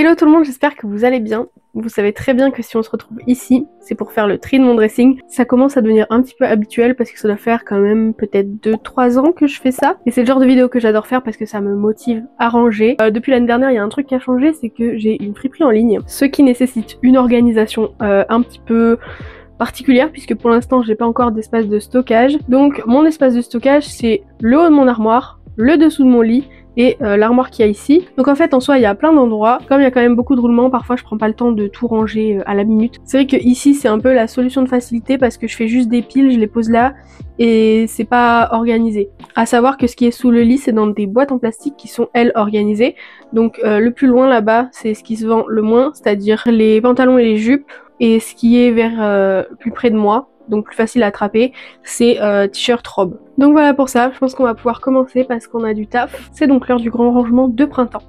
Hello tout le monde, j'espère que vous allez bien. Vous savez très bien que si on se retrouve ici, c'est pour faire le tri de mon dressing. Ça commence à devenir un petit peu habituel parce que ça doit faire quand même peut-être 2-3 ans que je fais ça. Et c'est le genre de vidéo que j'adore faire parce que ça me motive à ranger. Depuis l'année dernière, il y a un truc qui a changé, c'est que j'ai une friperie en ligne. Ce qui nécessite une organisation un petit peu particulière puisque pour l'instant j'ai pas encore d'espace de stockage. Donc mon espace de stockage c'est le haut de mon armoire, le dessous de mon lit et l'armoire qu'il y a ici. Donc en fait en soi il y a plein d'endroits, comme il y a quand même beaucoup de roulements, parfois je prends pas le temps de tout ranger à la minute. C'est vrai que ici c'est un peu la solution de facilité parce que je fais juste des piles, je les pose là et c'est pas organisé. À savoir que ce qui est sous le lit c'est dans des boîtes en plastique qui sont elles organisées. Donc le plus loin là-bas c'est ce qui se vend le moins, c'est-à-dire les pantalons et les jupes, et ce qui est vers plus près de moi, donc plus facile à attraper, c'est t-shirt robe. Donc voilà pour ça, je pense qu'on va pouvoir commencer parce qu'on a du taf. C'est donc l'heure du grand rangement de printemps.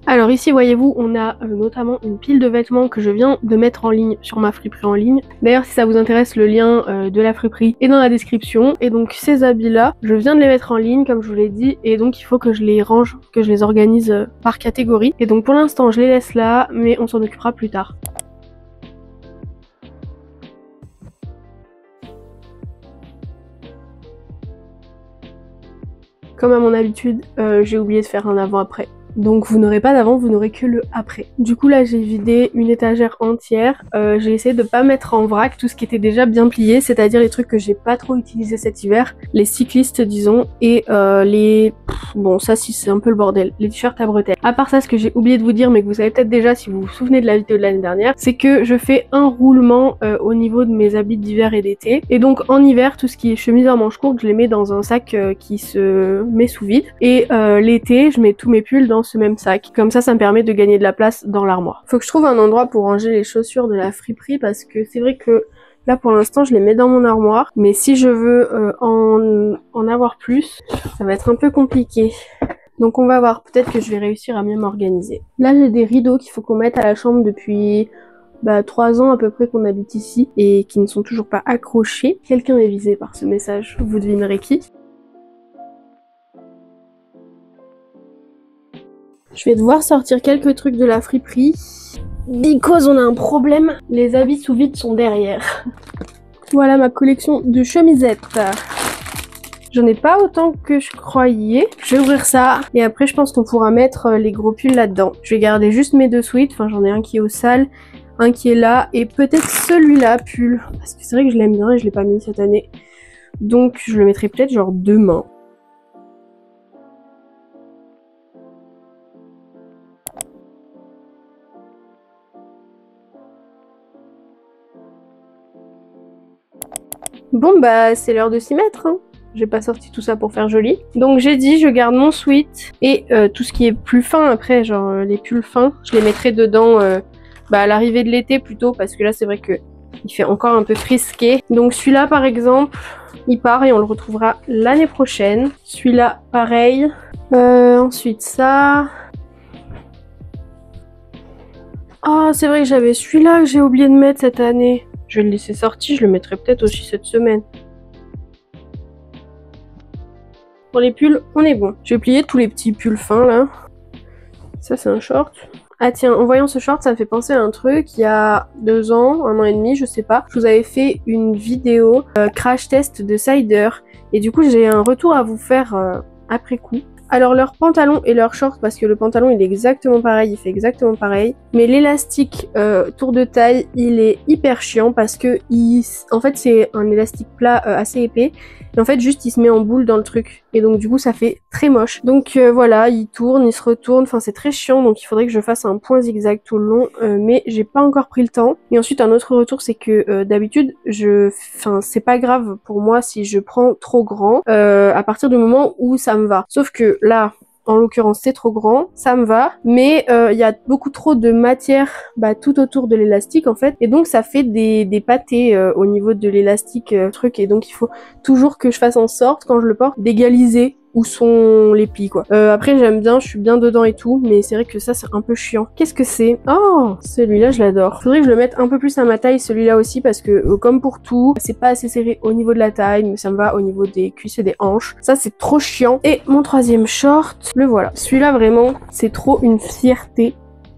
Alors ici voyez-vous on a notamment une pile de vêtements que je viens de mettre en ligne sur ma friperie en ligne. D'ailleurs si ça vous intéresse le lien de la friperie est dans la description. Et donc ces habits là je viens de les mettre en ligne comme je vous l'ai dit, et donc il faut que je les range, que je les organise par catégorie. Et donc pour l'instant je les laisse là mais on s'en occupera plus tard. Comme à mon habitude, j'ai oublié de faire un avant-après. Donc vous n'aurez pas d'avant, vous n'aurez que le après. Du coup là j'ai vidé une étagère entière. J'ai essayé de pas mettre en vrac tout ce qui était déjà bien plié, c'est-à-dire les trucs que j'ai pas trop utilisé cet hiver, les cyclistes disons, et les... bon ça si c'est un peu le bordel, les t-shirts à bretelles. À part ça, ce que j'ai oublié de vous dire mais que vous savez peut-être déjà si vous vous souvenez de la vidéo de l'année dernière, c'est que je fais un roulement au niveau de mes habits d'hiver et d'été. Et donc en hiver tout ce qui est chemise à manches courtes je les mets dans un sac qui se met sous vide, et l'été je mets tous mes pulls dans ce même sac. Comme ça me permet de gagner de la place dans l'armoire. Faut que je trouve un endroit pour ranger les chaussures de la friperie parce que c'est vrai que là pour l'instant je les mets dans mon armoire, mais si je veux en avoir plus, ça va être un peu compliqué. Donc on va voir, peut-être que je vais réussir à mieux m'organiser. Là j'ai des rideaux qu'il faut qu'on mette à la chambre depuis 3 ans à peu près qu'on habite ici et qui ne sont toujours pas accrochés. Quelqu'un est visé par ce message, vous devinerez qui. Je vais devoir sortir quelques trucs de la friperie because on a un problème, les habits sous vide sont derrière. Voilà ma collection de chemisettes. J'en ai pas autant que je croyais. Je vais ouvrir ça et après je pense qu'on pourra mettre les gros pulls là-dedans. Je vais garder juste mes deux sweats, enfin j'en ai un qui est au sale, un qui est là et peut-être celui-là pull. Parce que c'est vrai que je l'aime bien et je l'ai pas mis cette année. Donc je le mettrai peut-être genre demain. Bon c'est l'heure de s'y mettre hein. J'ai pas sorti tout ça pour faire joli. Donc j'ai dit je garde mon sweat et tout ce qui est plus fin après, genre les pulls fins, je les mettrai dedans à l'arrivée de l'été plutôt, parce que là c'est vrai que il fait encore un peu frisqué. Donc celui-là par exemple, il part et on le retrouvera l'année prochaine. Celui-là pareil. Ensuite ça... Ah c'est vrai que j'avais celui-là que j'ai oublié de mettre cette année. Je vais le laisser sortir, je le mettrai peut-être aussi cette semaine. Pour les pulls, on est bon. Je vais plier tous les petits pulls fins là. Ça c'est un short. Ah tiens, en voyant ce short, ça me fait penser à un truc. Il y a 2 ans, 1 an et demi, je sais pas. Je vous avais fait une vidéo crash test de Cider. Et du coup, j'ai un retour à vous faire après coup. Alors leurs pantalons et leurs shorts, parce que le pantalon il est exactement pareil, il fait exactement pareil. Mais l'élastique tour de taille, il est hyper chiant parce que en fait c'est un élastique plat assez épais. Et en fait juste il se met en boule dans le truc. Et donc du coup ça fait très moche. Donc voilà, il tourne, il se retourne, enfin c'est très chiant. Donc il faudrait que je fasse un point zigzag tout le long. Mais j'ai pas encore pris le temps. Et ensuite un autre retour c'est que d'habitude c'est pas grave pour moi si je prends trop grand à partir du moment où ça me va. Sauf que là, en l'occurrence c'est trop grand, ça me va, mais il y a beaucoup trop de matière tout autour de l'élastique en fait, et donc ça fait des pâtés au niveau de l'élastique truc, et donc il faut toujours que je fasse en sorte quand je le porte d'égaliser où sont les plis quoi. Après j'aime bien, je suis bien dedans et tout, mais c'est vrai que ça c'est un peu chiant. Qu'est-ce que c'est? Oh, celui-là je l'adore. Faudrait que je le mette un peu plus à ma taille celui-là aussi, parce que comme pour tout, c'est pas assez serré au niveau de la taille, mais ça me va au niveau des cuisses et des hanches. Ça c'est trop chiant. Et mon troisième short, le voilà. Celui-là vraiment, c'est trop une fierté.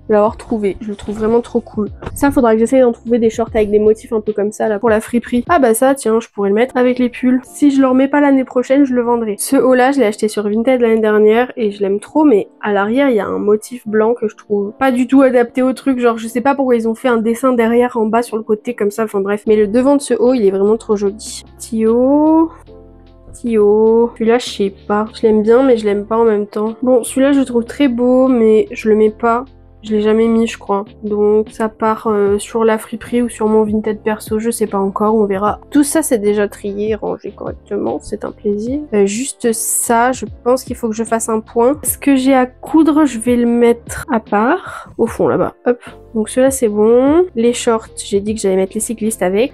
de l'avoir trouvé. Je le trouve vraiment trop cool. Ça, faudra que j'essaye d'en trouver des shorts avec des motifs un peu comme ça là pour la friperie. Ah bah ça, tiens, je pourrais le mettre avec les pulls. Si je le remets pas l'année prochaine, je le vendrai. Ce haut là, je l'ai acheté sur Vinted l'année dernière et je l'aime trop, mais à l'arrière, il y a un motif blanc que je trouve pas du tout adapté au truc. Genre, je sais pas pourquoi ils ont fait un dessin derrière en bas sur le côté comme ça, enfin bref. Mais le devant de ce haut, il est vraiment trop joli. Petit haut. Celui-là, je sais pas. Je l'aime bien, mais je l'aime pas en même temps. Bon, celui-là, je le trouve très beau, mais je le mets pas. Je l'ai jamais mis, je crois. Donc, ça part sur la friperie ou sur mon Vinted perso, je sais pas encore, on verra. Tout ça, c'est déjà trié et rangé correctement, c'est un plaisir. Juste ça, je pense qu'il faut que je fasse un point. Ce que j'ai à coudre, je vais le mettre à part, au fond là-bas. Hop. Donc, ceux-là, c'est bon. Les shorts, j'ai dit que j'allais mettre les cyclistes avec.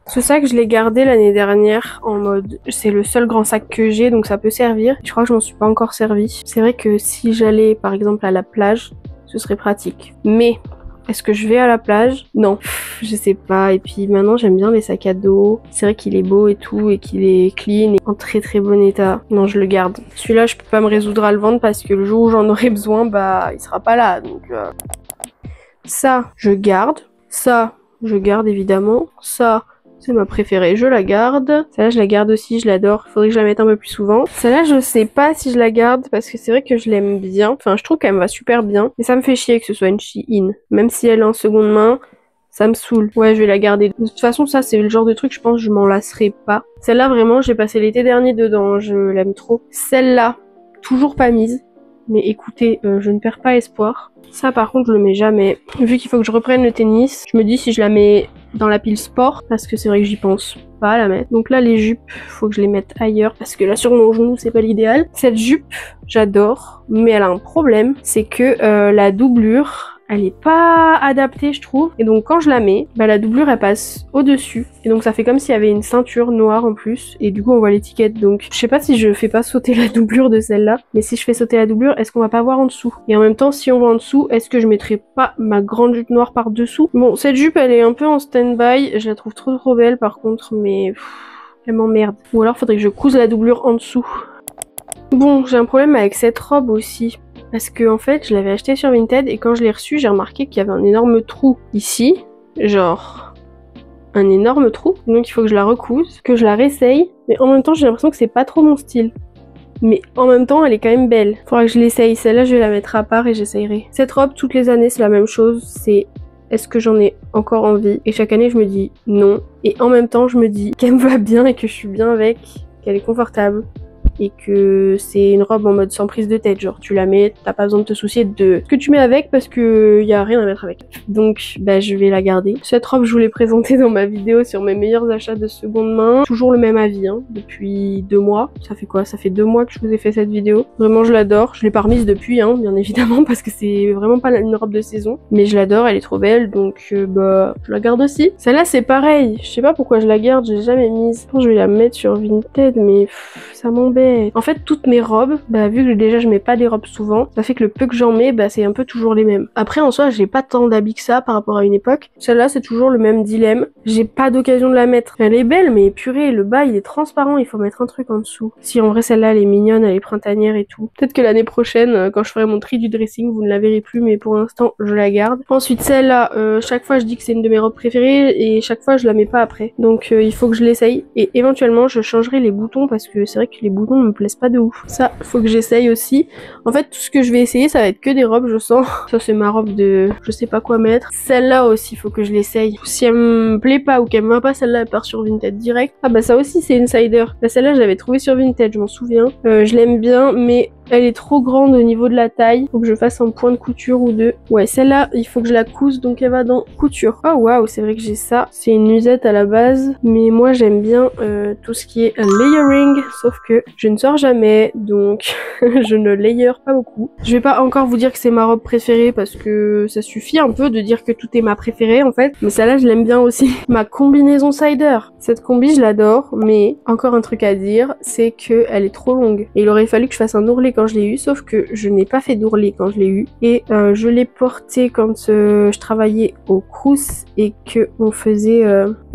Ce sac, je l'ai gardé l'année dernière en mode c'est le seul grand sac que j'ai donc ça peut servir. Je crois que je m'en suis pas encore servi. C'est vrai que si j'allais par exemple à la plage, ce serait pratique. Mais est-ce que je vais à la plage? Non, je sais pas. Et puis maintenant j'aime bien les sacs à dos. C'est vrai qu'il est beau et tout et qu'il est clean et en très très bon état. Non, je le garde. Celui-là, je peux pas me résoudre à le vendre parce que le jour où j'en aurai besoin, bah il sera pas là. Donc ça, je garde. Ça, je garde évidemment. Ça, c'est ma préférée, je la garde. Celle-là, je la garde aussi, je l'adore. Faudrait que je la mette un peu plus souvent. Celle-là, je sais pas si je la garde parce que c'est vrai que je l'aime bien. Enfin, je trouve qu'elle me va super bien. Mais ça me fait chier que ce soit une Shein. Même si elle est en seconde main, ça me saoule. Ouais, je vais la garder. De toute façon, ça, c'est le genre de truc, je pense, je m'en lasserai pas. Celle-là, vraiment, j'ai passé l'été dernier dedans. Je l'aime trop. Celle-là, toujours pas mise. Mais écoutez, je ne perds pas espoir. Ça, par contre, je le mets jamais. Vu qu'il faut que je reprenne le tennis, je me dis si je la mets dans la pile sport, parce que c'est vrai que j'y pense pas à la mettre. Donc là, les jupes, faut que je les mette ailleurs, parce que là, sur mon genou, c'est pas l'idéal. Cette jupe, j'adore, mais elle a un problème, c'est que la doublure, elle est pas adaptée, je trouve. Et donc quand je la mets, bah la doublure elle passe au-dessus. Et donc ça fait comme s'il y avait une ceinture noire en plus. Et du coup on voit l'étiquette. Donc je sais pas si je fais pas sauter la doublure de celle-là. Mais si je fais sauter la doublure, est-ce qu'on va pas voir en dessous? Et en même temps, si on voit en dessous, est-ce que je mettrai pas ma grande jupe noire par dessous? Bon, cette jupe elle est un peu en stand-by. Je la trouve trop belle par contre, mais elle m'emmerde. Ou alors faudrait que je couse la doublure en dessous. Bon, j'ai un problème avec cette robe aussi. Parce que en fait, je l'avais acheté sur Vinted et quand je l'ai reçu, j'ai remarqué qu'il y avait un énorme trou ici. Genre, un énorme trou. Donc il faut que je la recouse, que je la réessaye. Mais en même temps, j'ai l'impression que c'est pas trop mon style. Mais en même temps, elle est quand même belle. Faudra que je l'essaye. Celle-là, je vais la mettre à part et j'essayerai. Cette robe, toutes les années, c'est la même chose. C'est est-ce que j'en ai encore envie? Et chaque année, je me dis non. Et en même temps, je me dis qu'elle me va bien et que je suis bien avec, qu'elle est confortable. Et que c'est une robe en mode sans prise de tête, genre tu la mets, t'as pas besoin de te soucier de ce que tu mets avec parce que y a rien à mettre avec. Donc bah je vais la garder. Cette robe je vous l'ai présentée dans ma vidéo sur mes meilleurs achats de seconde main. Toujours le même avis hein, depuis 2 mois. Ça fait quoi? Ça fait 2 mois que je vous ai fait cette vidéo. Vraiment je l'adore. Je l'ai pas remise depuis hein, bien évidemment parce que c'est vraiment pas une robe de saison. Mais je l'adore, elle est trop belle donc bah je la garde aussi. Celle-là c'est pareil. Je sais pas pourquoi je la garde, je l'ai jamais mise. Je vais la mettre sur Vinted mais ça m'embête. En fait, toutes mes robes, bah vu que déjà je mets pas des robes souvent, ça fait que le peu que j'en mets, bah c'est un peu toujours les mêmes. Après en soi, j'ai pas tant d'habits que ça par rapport à une époque. Celle-là, c'est toujours le même dilemme. J'ai pas d'occasion de la mettre. Elle est belle, mais purée, le bas il est transparent, il faut mettre un truc en dessous. Si en vrai celle-là elle est mignonne, elle est printanière et tout. Peut-être que l'année prochaine, quand je ferai mon tri du dressing, vous ne la verrez plus, mais pour l'instant je la garde. Ensuite celle-là, chaque fois je dis que c'est une de mes robes préférées et chaque fois je la mets pas après. Donc il faut que je l'essaye et éventuellement je changerai les boutons parce que c'est vrai que les boutons me plaisent pas de ouf. Ça, faut que j'essaye aussi. En fait, tout ce que je vais essayer, ça va être que des robes, je sens. Ça, c'est ma robe de je sais pas quoi mettre. Celle-là aussi, faut que je l'essaye. Si elle me plaît pas ou qu'elle me va pas, celle-là, elle part sur Vinted direct. Ah bah ça aussi, c'est Insider. Bah, celle-là, je l'avais trouvée sur Vinted, je m'en souviens. Je l'aime bien, mais elle est trop grande au niveau de la taille. Faut que je fasse un point de couture ou deux. Ouais, celle-là, il faut que je la couse, donc elle va dans couture. Oh waouh, c'est vrai que j'ai ça. C'est une nuisette à la base, mais moi j'aime bien tout ce qui est layering, sauf que je ne sors jamais, donc je ne layer pas beaucoup. Je vais pas encore vous dire que c'est ma robe préférée parce que ça suffit un peu de dire que tout est ma préférée en fait. Mais celle-là, je l'aime bien aussi. Ma combinaison Cider. Cette combi, je l'adore, mais encore un truc à dire, c'est que elle est trop longue. Et il aurait fallu que je fasse un ourlet quand je l'ai eu, sauf que je n'ai pas fait d'ourlet quand je l'ai eu. Et je l'ai porté quand je travaillais au Crous et que on faisait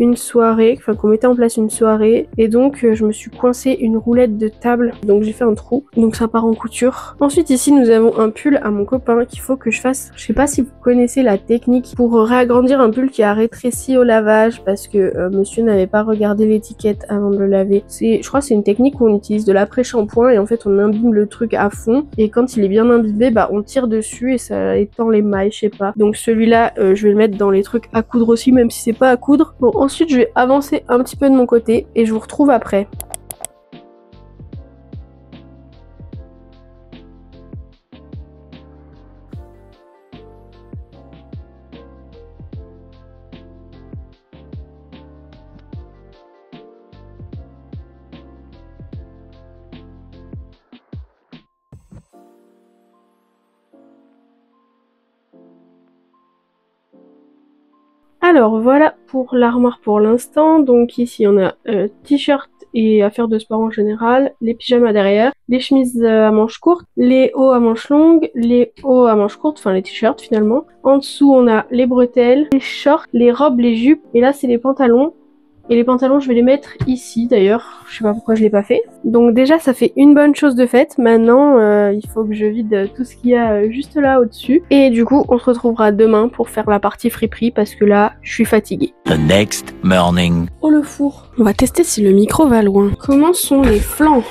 une soirée, enfin qu'on mettait en place une soirée. Et donc je me suis coincé une roulette de table, donc j'ai fait un trou. Donc ça part en couture. Ensuite ici nous avons un pull à mon copain qu'il faut que je fasse. Je sais pas si vous connaissez la technique pour réagrandir un pull qui a rétréci au lavage parce que monsieur n'avait pas regardé l'étiquette avant de le laver. Je crois que c'est une technique où on utilise de l'après-shampoing et en fait on imbibe le truc à fond et quand il est bien imbibé, bah on tire dessus et ça étend les mailles, je sais pas. Donc celui-là, je vais le mettre dans les trucs à coudre aussi, même si c'est pas à coudre. Bon, ensuite je vais avancer un petit peu de mon côté et je vous retrouve après. Alors voilà pour l'armoire pour l'instant. Donc ici on a t-shirt et affaires de sport en général, les pyjamas derrière, les chemises à manches courtes, les hauts à manches longues, les hauts à manches courtes, enfin les t-shirts finalement. En dessous on a les bretelles, les shorts, les robes, les jupes et là c'est les pantalons. Et les pantalons, je vais les mettre ici d'ailleurs. Je sais pas pourquoi je l'ai pas fait. Donc déjà, ça fait une bonne chose de faite. Maintenant, il faut que je vide tout ce qu'il y a juste là au-dessus. Et du coup, on se retrouvera demain pour faire la partie friperie parce que là, je suis fatiguée. The next morning. Oh le four. On va tester si le micro va loin. Comment sont les flancs?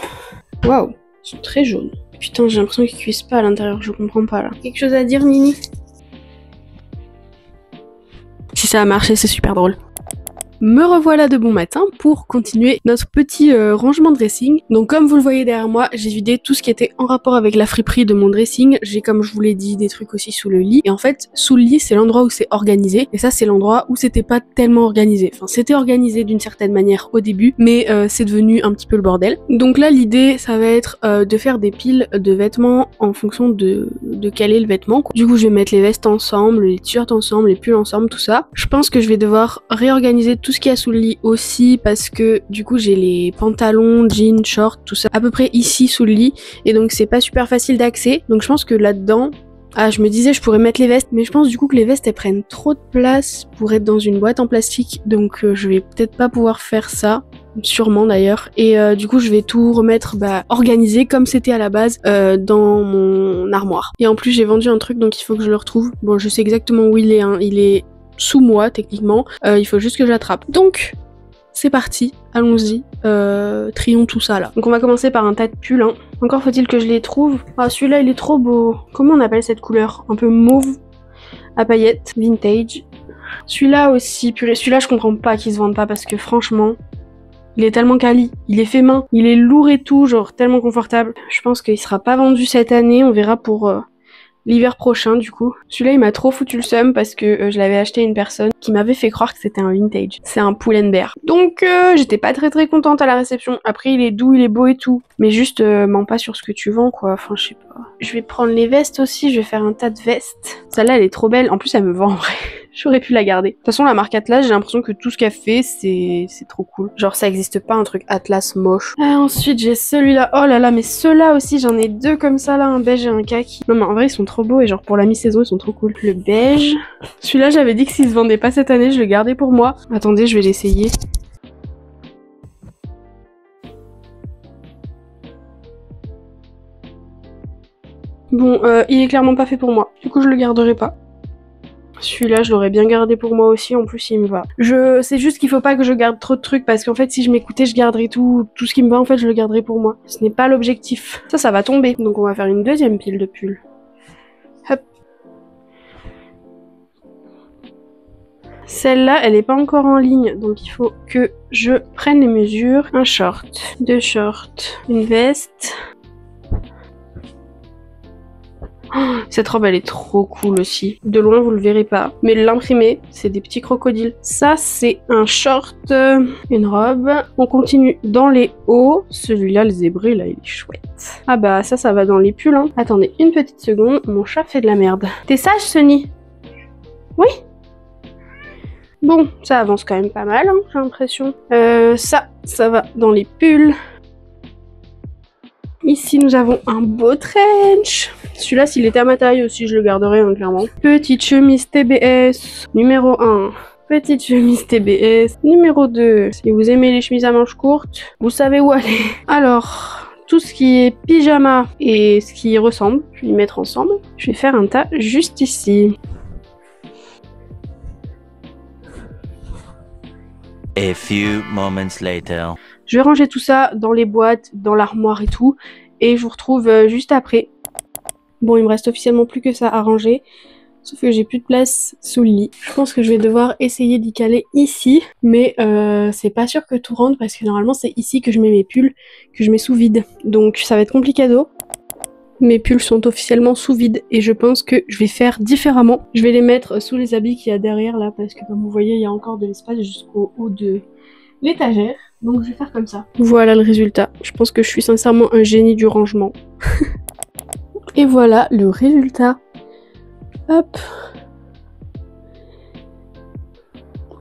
Waouh, ils sont très jaunes. Putain, j'ai l'impression qu'ils cuisent pas à l'intérieur. Je comprends pas là. Quelque chose à dire, Nini? Si ça a marché, c'est super drôle. Me revoilà de bon matin pour continuer notre petit rangement dressing. Donc comme vous le voyez derrière moi, j'ai vidé tout ce qui était en rapport avec la friperie de mon dressing. J'ai, comme je vous l'ai dit, des trucs aussi sous le lit. Et en fait, sous le lit, c'est l'endroit où c'est organisé. Et ça, c'est l'endroit où c'était pas tellement organisé. Enfin, c'était organisé d'une certaine manière au début, mais c'est devenu un petit peu le bordel. Donc là, l'idée, ça va être de faire des piles de vêtements en fonction de quel est le vêtement. Du coup, je vais mettre les vestes ensemble, les t-shirts ensemble, les pulls ensemble, tout ça. Je pense que je vais devoir réorganiser tout ce qu'il y a sous le lit aussi parce que du coup j'ai les pantalons, jeans, shorts, tout ça à peu près ici sous le lit et donc c'est pas super facile d'accès. Donc je pense que là-dedans, je me disais je pourrais mettre les vestes, mais je pense du coup que les vestes elles prennent trop de place pour être dans une boîte en plastique, donc je vais peut-être pas pouvoir faire ça. Sûrement d'ailleurs, et du coup je vais tout remettre organisé comme c'était à la base dans mon armoire. Et en plus j'ai vendu un truc donc il faut que je le retrouve. Bon, je sais exactement où il est, hein. Il est sous moi techniquement, il faut juste que je l'attrape. Donc c'est parti, allons-y, trions tout ça là. Donc on va commencer par un tas de pulls, hein. Encore faut-il que je les trouve. Ah, celui-là il est trop beau. Comment on appelle cette couleur? Un peu mauve à paillettes, vintage. Celui-là aussi, purée, celui-là je comprends pas qu'il se vende pas parce que franchement il est tellement quali, il est fait main, il est lourd et tout, genre tellement confortable. Je pense qu'il sera pas vendu cette année, on verra pour l'hiver prochain du coup. Celui-là il m'a trop foutu le seum parce que je l'avais acheté à une personne qui m'avait fait croire que c'était un vintage. C'est un Pull&Bear. Donc j'étais pas très contente à la réception. Après il est doux, il est beau et tout. Mais juste mens pas sur ce que tu vends quoi. Enfin je sais pas. Je vais prendre les vestes aussi, je vais faire un tas de vestes. Celle-là elle est trop belle. En plus elle me vend en vrai. J'aurais pu la garder. De toute façon la marque Atlas, j'ai l'impression que tout ce qu'elle fait c'est trop cool. Genre ça existe pas un truc Atlas moche. Ensuite j'ai celui-là. Oh là là, mais ceux-là aussi j'en ai deux comme ça là, un beige et un kaki. Non mais en vrai ils sont trop beaux et genre pour la mi-saison ils sont trop cool. Le beige. Celui-là j'avais dit que s'il se vendait pas cette année je le gardais pour moi. Attendez, je vais l'essayer. Bon, il est clairement pas fait pour moi. Du coup je le garderai pas. Celui-là, je l'aurais bien gardé pour moi aussi, en plus il me va. C'est juste qu'il faut pas que je garde trop de trucs, parce qu'en fait, si je m'écoutais, je garderais tout ce qui me va, en fait, je le garderais pour moi. Ce n'est pas l'objectif. Ça va tomber. Donc on va faire une deuxième pile de pulls. Hop. Celle-là, elle est pas encore en ligne, donc il faut que je prenne les mesures. Un short, deux shorts, une veste. Oh, cette robe elle est trop cool aussi. De loin vous le verrez pas, mais l'imprimé c'est des petits crocodiles. Ça c'est un short, une robe. On continue dans les hauts. Celui-là, le zébré là, il est chouette. Ah bah ça va dans les pulls, hein. Attendez une petite seconde, mon chat fait de la merde. T'es sage Sonny? Oui. Bon, ça avance quand même pas mal, hein, j'ai l'impression. Ça va dans les pulls. Ici, nous avons un beau trench. Celui-là, s'il était à ma taille aussi, je le garderais, hein, clairement. Petite chemise TBS, numéro 1. petite chemise TBS. Numéro 2, si vous aimez les chemises à manches courtes, vous savez où aller. Alors, tout ce qui est pyjama et ce qui y ressemble, je vais les mettre ensemble. Je vais faire un tas juste ici. A few moments later. Je vais ranger tout ça dans les boîtes, dans l'armoire et tout. Et je vous retrouve juste après. Bon, il me reste officiellement plus que ça à ranger. Sauf que j'ai plus de place sous le lit. Je pense que je vais devoir essayer d'y caler ici. Mais c'est pas sûr que tout rentre parce que normalement c'est ici que je mets mes pulls, que je mets sous vide. Donc ça va être complicado. Mes pulls sont officiellement sous vide et je pense que je vais faire différemment. Je vais les mettre sous les habits qu'il y a derrière là parce que comme vous voyez il y a encore de l'espace jusqu'au haut de l'étagère. Donc je vais faire comme ça. Voilà le résultat. Je pense que je suis sincèrement un génie du rangement. Et voilà le résultat. Hop.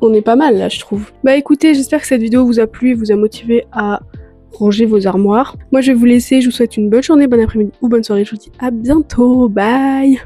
On est pas mal là je trouve. Bah écoutez, j'espère que cette vidéo vous a plu et vous a motivé à ranger vos armoires. Moi je vais vous laisser, je vous souhaite une bonne journée, bon après-midi ou bonne soirée, je vous dis à bientôt, bye.